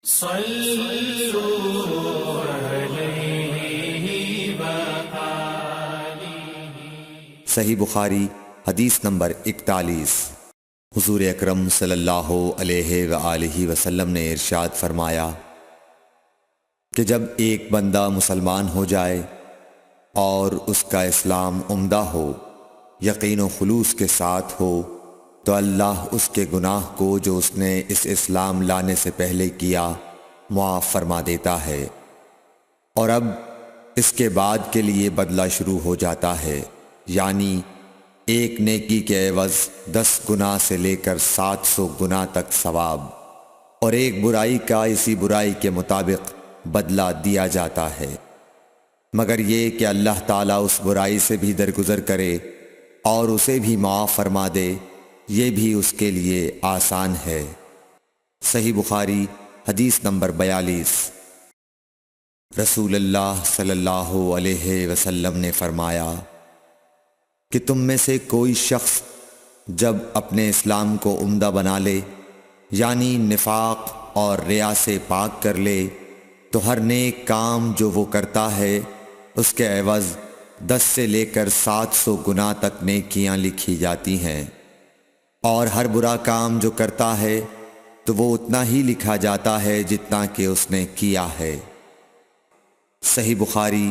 صلوا علیہ وآلہ۔ صحیح بخاری حدیث نمبر 41۔ حضور اکرم صلی اللہ علیہ وآلہ وسلم نے ارشاد فرمایا کہ جب ایک بندہ مسلمان ہو جائے اور اس کا اسلام عمدہ ہو، یقین و خلوص کے ساتھ ہو، تو اللہ اس کے گناہ کو جو اس نے اس اسلام لانے سے پہلے کیا معاف فرما دیتا ہے، اور اب اس کے بعد کے لیے بدلہ شروع ہو جاتا ہے، یعنی ایک نیکی کے عوض 10 گناہ سے لے کر 700 گناہ تک ثواب، اور ایک برائی کا اسی برائی کے مطابق بدلہ دیا جاتا ہے، مگر یہ کہ اللہ تعالیٰ اس برائی سے بھی درگزر کرے اور اسے بھی معاف فرما دے، یہ بھی اس کے لیے آسان ہے۔ صحیح بخاری حدیث نمبر 42۔ رسول اللہ صلی اللہ علیہ وسلم نے فرمایا کہ تم میں سے کوئی شخص جب اپنے اسلام کو عمدہ بنا لے، یعنی نفاق اور ریا سے پاک کر لے، تو ہر نیک کام جو وہ کرتا ہے اس کے عوض 10 سے لے کر 700 گناہ تک نیکیاں لکھی جاتی ہیں، اور ہر برا کام جو کرتا ہے تو وہ اتنا ہی لکھا جاتا ہے جتنا کہ اس نے کیا ہے۔ صحیح بخاری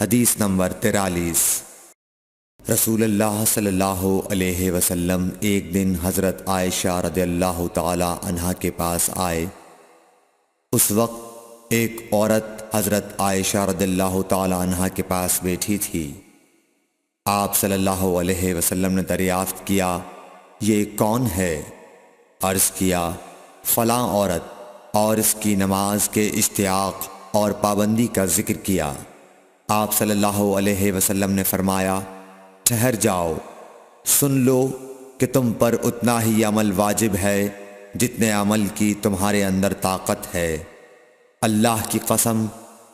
حدیث نمبر 43۔ رسول اللہ صلی اللہ علیہ وسلم ایک دن حضرت عائشہ رضی اللہ تعالی عنہا کے پاس آئے۔ اس وقت ایک عورت حضرت عائشہ رضی اللہ تعالی عنہا کے پاس بیٹھی تھی۔ آپ صلی اللہ علیہ وسلم نے دریافت کیا، یہ کون ہے؟ عرض کیا، فلاں عورت، اور اس کی نماز کے اشتیاق اور پابندی کا ذکر کیا۔ آپ صلی اللہ علیہ وسلم نے فرمایا، ٹھہر جاؤ، سن لو کہ تم پر اتنا ہی عمل واجب ہے جتنے عمل کی تمہارے اندر طاقت ہے۔ اللہ کی قسم،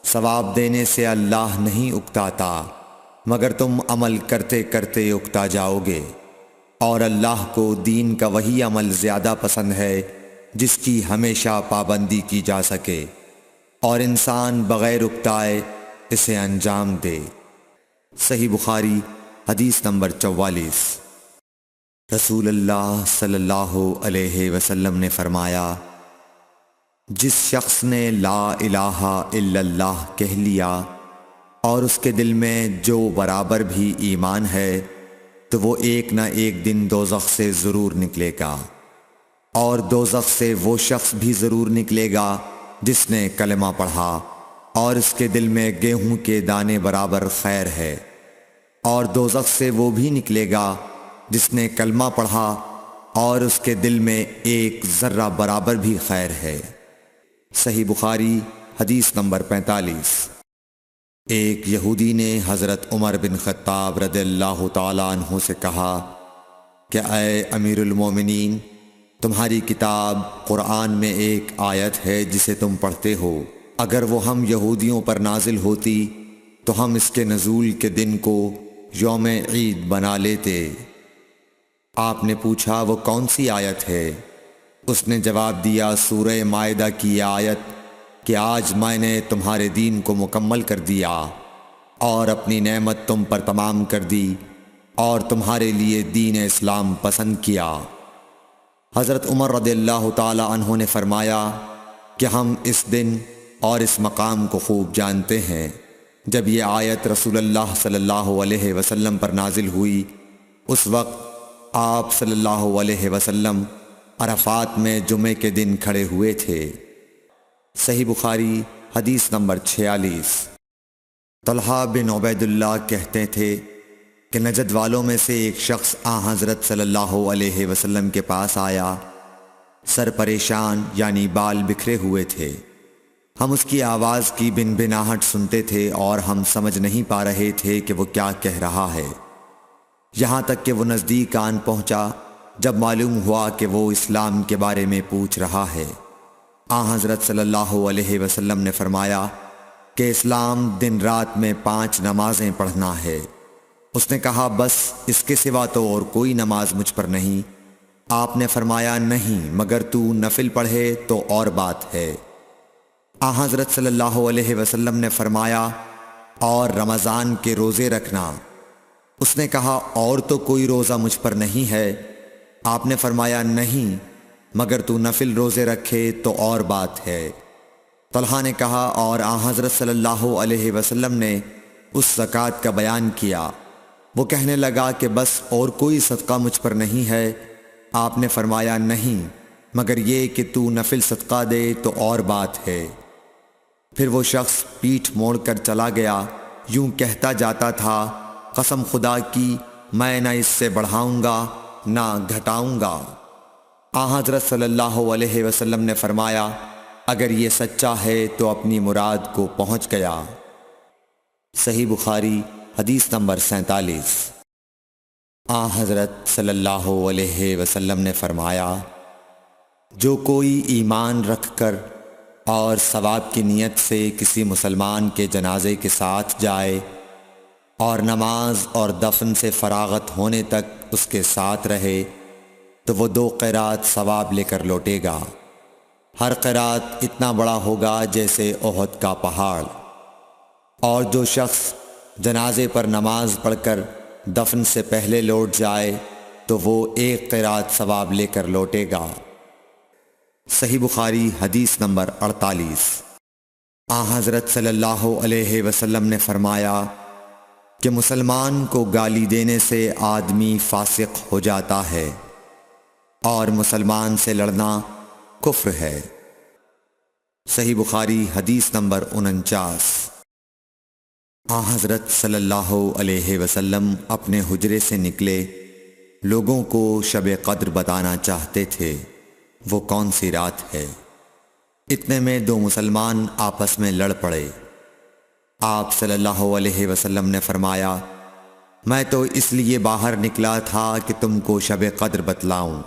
ثواب دینے سے اللہ نہیں اکتاتا، مگر تم عمل کرتے کرتے اکتا جاؤ گے، اور اللہ کو دین کا وہی عمل زیادہ پسند ہے جس کی ہمیشہ پابندی کی جا سکے، اور انسان بغیر اکتائے اسے انجام دے۔ صحیح بخاری حدیث نمبر 44۔ رسول اللہ صلی اللہ علیہ وسلم نے فرمایا، جس شخص نے لا الہ الا اللہ کہہ لیا اور اس کے دل میں جو برابر بھی ایمان ہے، تو وہ ایک نہ ایک دن دوزخ سے ضرور نکلے گا، اور دوزخ سے وہ شخص بھی ضرور نکلے گا جس نے کلمہ پڑھا اور اس کے دل میں گیہوں کے دانے برابر خیر ہے، اور دوزخ سے وہ بھی نکلے گا جس نے کلمہ پڑھا اور اس کے دل میں ایک ذرہ برابر بھی خیر ہے۔ صحیح بخاری حدیث نمبر 45۔ ایک یہودی نے حضرت عمر بن خطاب رضی اللہ تعالیٰ عنہ سے کہا کہ اے امیر المومنین، تمہاری کتاب قرآن میں ایک آیت ہے جسے تم پڑھتے ہو، اگر وہ ہم یہودیوں پر نازل ہوتی تو ہم اس کے نزول کے دن کو یوم عید بنا لیتے۔ آپ نے پوچھا، وہ کون سی آیت ہے؟ اس نے جواب دیا، سورہ مائدہ کی یہ آیت کہ آج میں نے تمہارے دین کو مکمل کر دیا اور اپنی نعمت تم پر تمام کر دی اور تمہارے لیے دین اسلام پسند کیا۔ حضرت عمر رضی اللہ تعالی عنہ نے فرمایا کہ ہم اس دن اور اس مقام کو خوب جانتے ہیں۔ جب یہ آیت رسول اللہ صلی اللہ علیہ وسلم پر نازل ہوئی، اس وقت آپ صلی اللہ علیہ وسلم عرفات میں جمعے کے دن کھڑے ہوئے تھے۔ صحیح بخاری حدیث نمبر 46۔ طلحہ بن عبید اللہ کہتے تھے کہ نجد والوں میں سے ایک شخص حضرت صلی اللہ علیہ وسلم کے پاس آیا، سر پریشان یعنی بال بکھرے ہوئے تھے۔ ہم اس کی آواز کی بن بناہٹ سنتے تھے اور ہم سمجھ نہیں پا رہے تھے کہ وہ کیا کہہ رہا ہے، یہاں تک کہ وہ نزدیک آن پہنچا جب معلوم ہوا کہ وہ اسلام کے بارے میں پوچھ رہا ہے۔ حضرت صلی اللہ علیہ وسلم نے فرمایا کہ اسلام دن رات میں 5 نمازیں پڑھنا ہے۔ اس نے کہا، بس اس کے سوا تو اور کوئی نماز مجھ پر نہیں۔ آپ نے فرمایا، نہیں، مگر تو نفل پڑھے تو اور بات ہے۔ حضرت صلی اللہ علیہ وسلم نے فرمایا اور رمضان کے روزے رکھنا۔ اس نے کہا اور تو کوئی روزہ مجھ پر نہیں ہے؟ آپ نے فرمایا نہیں، مگر تو نفل روزے رکھے تو اور بات ہے۔ طلحہ نے کہا اور حضرت صلی اللہ علیہ وسلم نے اس زکوٰۃ کا بیان کیا۔ وہ کہنے لگا کہ بس اور کوئی صدقہ مجھ پر نہیں ہے؟ آپ نے فرمایا نہیں، مگر یہ کہ تو نفل صدقہ دے تو اور بات ہے۔ پھر وہ شخص پیٹھ موڑ کر چلا گیا، یوں کہتا جاتا تھا قسم خدا کی میں نہ اس سے بڑھاؤں گا نہ گھٹاؤں گا۔ حضرت صلی اللہ علیہ وسلم نے فرمایا اگر یہ سچا ہے تو اپنی مراد کو پہنچ گیا۔ صحیح بخاری حدیث نمبر 47۔ حضرت صلی اللہ علیہ وسلم نے فرمایا جو کوئی ایمان رکھ کر اور ثواب کی نیت سے کسی مسلمان کے جنازے کے ساتھ جائے اور نماز اور دفن سے فراغت ہونے تک اس کے ساتھ رہے تو وہ 2 قیرات ثواب لے کر لوٹے گا۔ ہر قیرات اتنا بڑا ہوگا جیسے احد کا پہاڑ۔ اور جو شخص جنازے پر نماز پڑھ کر دفن سے پہلے لوٹ جائے تو وہ 1 قیرات ثواب لے کر لوٹے گا۔ صحیح بخاری حدیث نمبر 48۔ حضرت صلی اللہ علیہ وسلم نے فرمایا کہ مسلمان کو گالی دینے سے آدمی فاسق ہو جاتا ہے اور مسلمان سے لڑنا کفر ہے۔ صحیح بخاری حدیث نمبر 49۔ حضرت صلی اللہ علیہ وسلم اپنے حجرے سے نکلے، لوگوں کو شب قدر بتانا چاہتے تھے وہ کون سی رات ہے۔ اتنے میں 2 مسلمان آپس میں لڑ پڑے۔ آپ صلی اللہ علیہ وسلم نے فرمایا میں تو اس لیے باہر نکلا تھا کہ تم کو شب قدر بتلاؤں،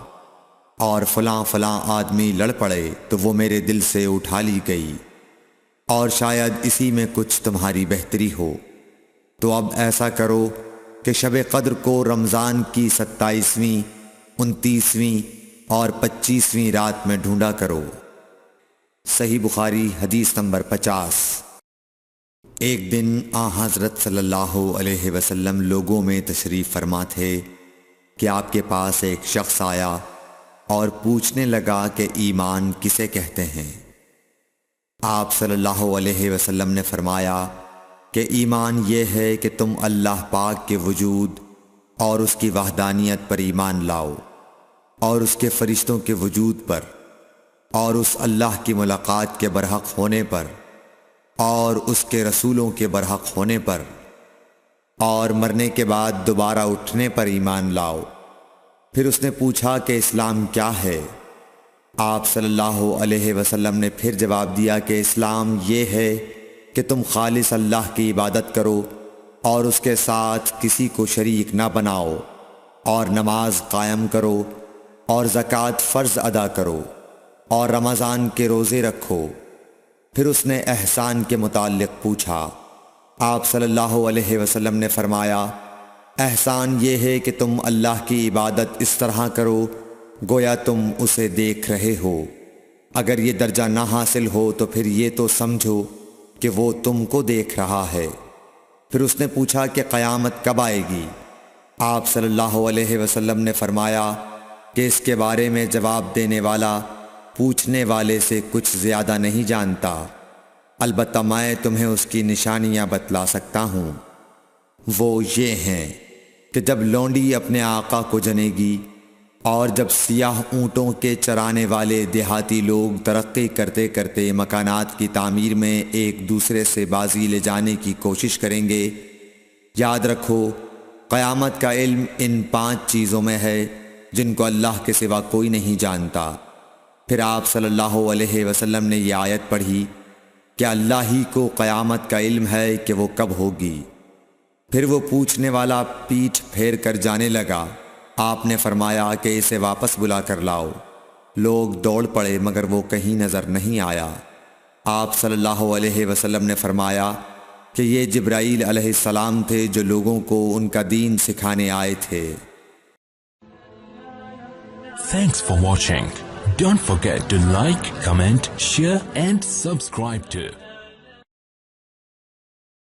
اور فلاں فلاں آدمی لڑ پڑے تو وہ میرے دل سے اٹھا لی گئی، اور شاید اسی میں کچھ تمہاری بہتری ہو، تو اب ایسا کرو کہ شب قدر کو رمضان کی 27ویں، 29ویں اور 25ویں رات میں ڈھونڈا کرو۔ صحیح بخاری حدیث نمبر 50۔ ایک دن حضرت صلی اللہ علیہ وسلم لوگوں میں تشریف فرما تھے کہ آپ کے پاس ایک شخص آیا اور پوچھنے لگا کہ ایمان کسے کہتے ہیں۔ آپ صلی اللہ علیہ وسلم نے فرمایا کہ ایمان یہ ہے کہ تم اللہ پاک کے وجود اور اس کی وحدانیت پر ایمان لاؤ، اور اس کے فرشتوں کے وجود پر، اور اس اللہ کی ملاقات کے برحق ہونے پر، اور اس کے رسولوں کے برحق ہونے پر، اور مرنے کے بعد دوبارہ اٹھنے پر ایمان لاؤ۔ پھر اس نے پوچھا کہ اسلام کیا ہے؟ آپ صلی اللہ علیہ وسلم نے پھر جواب دیا کہ اسلام یہ ہے کہ تم خالص اللہ کی عبادت کرو اور اس کے ساتھ کسی کو شریک نہ بناؤ، اور نماز قائم کرو، اور زکوٰۃ فرض ادا کرو، اور رمضان کے روزے رکھو۔ پھر اس نے احسان کے متعلق پوچھا۔ آپ صلی اللہ علیہ وسلم نے فرمایا احسان یہ ہے کہ تم اللہ کی عبادت اس طرح کرو گویا تم اسے دیکھ رہے ہو۔ اگر یہ درجہ نہ حاصل ہو تو پھر یہ تو سمجھو کہ وہ تم کو دیکھ رہا ہے۔ پھر اس نے پوچھا کہ قیامت کب آئے گی؟ آپ صلی اللہ علیہ وسلم نے فرمایا کہ اس کے بارے میں جواب دینے والا پوچھنے والے سے کچھ زیادہ نہیں جانتا، البتہ میں تمہیں اس کی نشانیاں بتلا سکتا ہوں۔ وہ یہ ہیں کہ جب لونڈی اپنے آقا کو جنے گی، اور جب سیاہ اونٹوں کے چرانے والے دیہاتی لوگ ترقی کرتے کرتے مکانات کی تعمیر میں ایک دوسرے سے بازی لے جانے کی کوشش کریں گے، یاد رکھو قیامت کا علم ان 5 چیزوں میں ہے جن کو اللہ کے سوا کوئی نہیں جانتا۔ پھر آپ صلی اللہ علیہ وسلم نے یہ آیت پڑھی کہ اللہ ہی کو قیامت کا علم ہے کہ وہ کب ہوگی۔ پھر وہ پوچھنے والا پیٹھ پھیر کر جانے لگا۔ آپ نے فرمایا کہ اسے واپس بلا کر لاؤ۔ لوگ دوڑ پڑے مگر وہ کہیں نظر نہیں آیا۔ آپ صلی اللہ علیہ وسلم نے فرمایا کہ یہ جبرائیل علیہ السلام تھے جو لوگوں کو ان کا دین سکھانے آئے تھے۔ Thanks for watching. Don't forget to like, comment, share and subscribe to